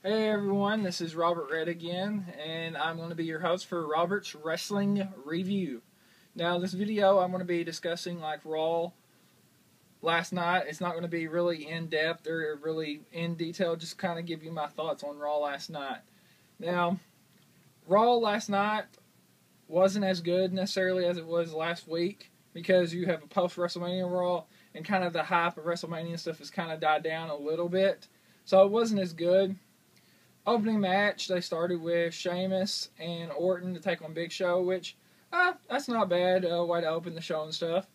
Hey everyone, this is Robert Red again, and I'm going to be your host for Robert's Wrestling Review. Now, this video I'm going to be discussing like Raw last night. It's not going to be really in depth or really in detail, just kind of give you my thoughts on Raw last night. Now, Raw last night wasn't as good necessarily as it was last week because you have a post WrestleMania Raw and kind of the hype of WrestleMania stuff has kind of died down a little bit. So it wasn't as good. Opening match, they started with Sheamus and Orton to take on Big Show, which, that's not bad, way to open the show and stuff.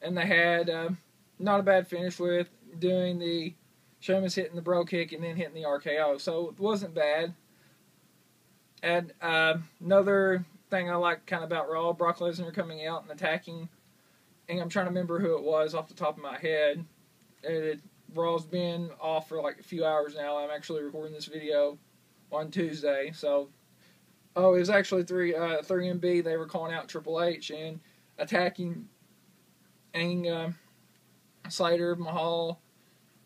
And they had not a bad finish with doing the Sheamus hitting the bro kick and then hitting the RKO, so it wasn't bad. And another thing I like kind of about Raw, Brock Lesnar coming out and attacking, and I'm trying to remember who it was off the top of my head. Raw's been off for like a few hours now. I'm actually recording this video on Tuesday, so it was actually 3MB. They were calling out Triple H and attacking Slater, Mahal,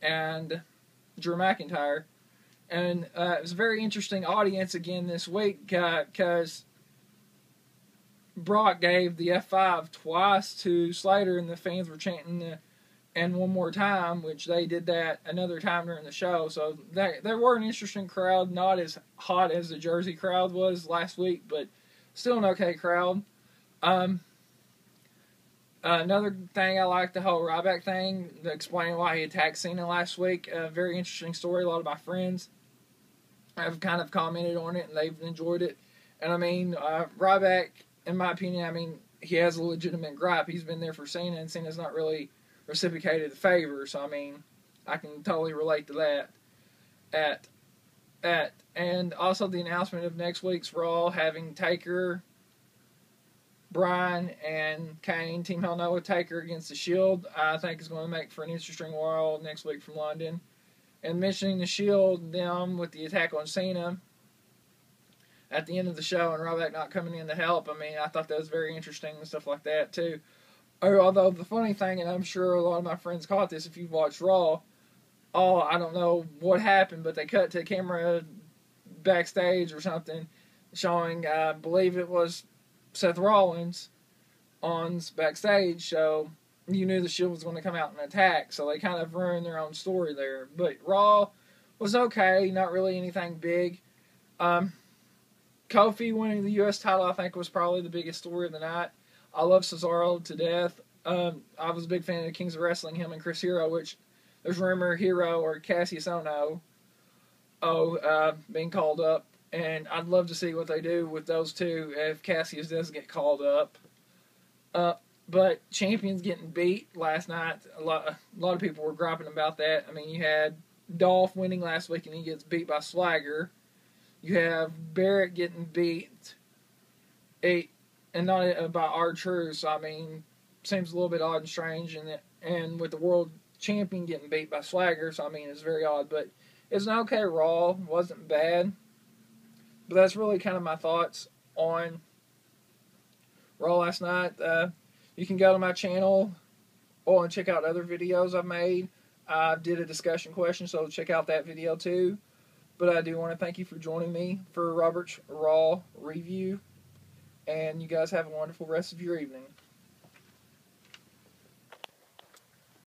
and Drew McIntyre, and it was a very interesting audience again this week because Brock gave the F5 twice to Slater, and the fans were chanting and one more time, which they did that another time during the show. So there were an interesting crowd, not as hot as the Jersey crowd was last week, but still an okay crowd. Another thing I like, the whole Ryback thing, explaining why he attacked Cena last week. A very interesting story. A lot of my friends have kind of commented on it, and they've enjoyed it. And I mean, Ryback, in my opinion, he has a legitimate gripe. He's been there for Cena, and Cena's not really reciprocated the favor, so I mean, I can totally relate to that. And also the announcement of next week's Raw having Taker, Bryan, and Kane, Team Hell No with Taker against the Shield, I think is going to make for an interesting Raw next week from London. And mentioning the Shield, them with the attack on Cena at the end of the show and Ryback not coming in to help, I mean, I thought that was very interesting and stuff like that too. Although the funny thing, and I'm sure a lot of my friends caught this if you've watched Raw, I don't know what happened, but they cut to camera backstage or something showing, I believe it was Seth Rollins on backstage, so you knew the Shield was going to come out and attack, so they kind of ruined their own story there. But Raw was okay, not really anything big. Kofi winning the U.S. title, I think, was probably the biggest story of the night. I love Cesaro to death. I was a big fan of Kings of Wrestling, him and Chris Hero, which there's rumor Hero or Cassius Ohno being called up. And I'd love to see what they do with those two if Cassius does get called up. But Champions getting beat last night, a lot of people were griping about that. I mean, you had Dolph winning last week and he gets beat by Swagger. You have Barrett getting beat and not by R-Truth, so I mean, seems a little bit odd and strange, and with the world champion getting beat by Swagger, so I mean, it's very odd, but it's an okay Raw, wasn't bad, but that's really kind of my thoughts on Raw last night. You can go to my channel and check out other videos I've made. I did a discussion question, so check out that video too, but I do want to thank you for joining me for Robert's Raw Review. And you guys have a wonderful rest of your evening.